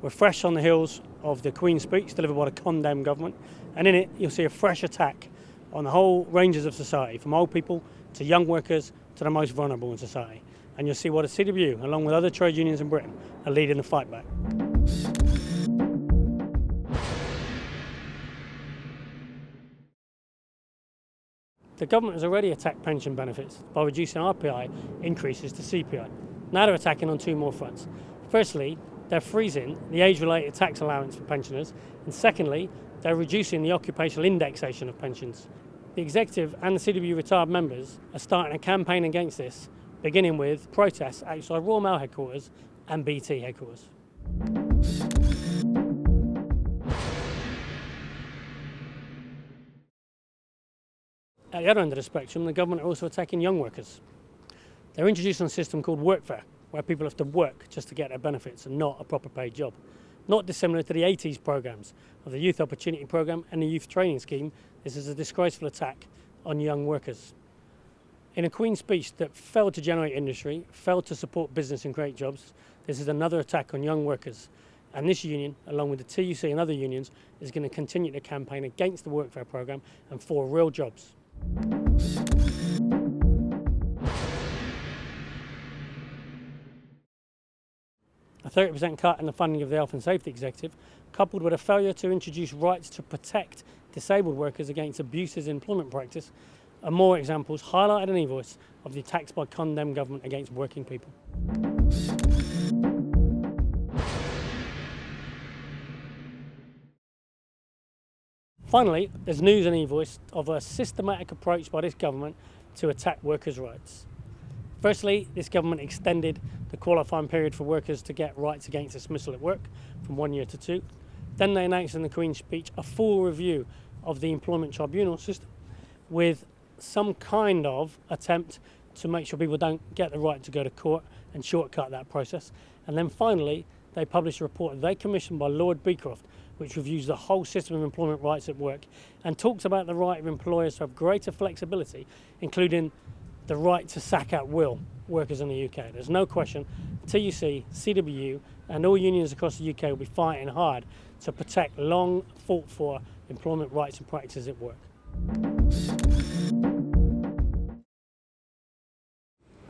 We're fresh on the heels of the Queen's speech delivered by the condemned government, and in it you'll see a fresh attack on the whole ranges of society, from old people to young workers to the most vulnerable in society. And you'll see what the CWU, along with other trade unions in Britain, are leading the fight back. The government has already attacked pension benefits by reducing RPI increases to CPI. Now they're attacking on two more fronts. Firstly, they're freezing the age-related tax allowance for pensioners, and secondly, they're reducing the occupational indexation of pensions. The executive and the CWU retired members are starting a campaign against this, beginning with protests outside Royal Mail headquarters and BT headquarters. At the other end of the spectrum, the government are also attacking young workers. They're introducing a system called workfare, where people have to work just to get their benefits and not a proper paid job. Not dissimilar to the 80s programmes of the Youth Opportunity Programme and the Youth Training Scheme, this is a disgraceful attack on young workers. In a Queen's speech that failed to generate industry, failed to support business and create jobs, this is another attack on young workers. And this union, along with the TUC and other unions, is going to continue to campaign against the workfare programme and for real jobs. A 30% cut in the funding of the Health and Safety Executive, coupled with a failure to introduce rights to protect disabled workers against abuses in employment practice, are more examples highlighted in e-voice of the attacks by condemned government against working people. Finally, there's news in e-voice of a systematic approach by this government to attack workers' rights. Firstly, this government extended the qualifying period for workers to get rights against dismissal at work from 1 year to 2. Then they announced in the Queen's speech a full review of the employment tribunal system with some kind of attempt to make sure people don't get the right to go to court and shortcut that process. And then finally, they published a report they commissioned by Lord Beecroft, which reviews the whole system of employment rights at work and talks about the right of employers to have greater flexibility, including the right to sack at will workers in the UK. There's no question TUC, CWU and all unions across the UK will be fighting hard to protect long fought for employment rights and practices at work.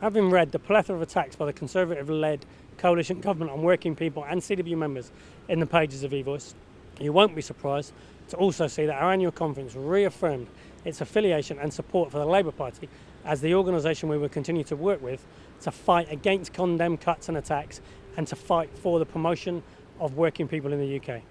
Having read the plethora of attacks by the Conservative-led coalition government on working people and CWU members in the pages of e-voice, you won't be surprised to also see that our annual conference reaffirmed its affiliation and support for the Labour Party as the organisation we will continue to work with to fight against condemned cuts and attacks and to fight for the promotion of working people in the UK.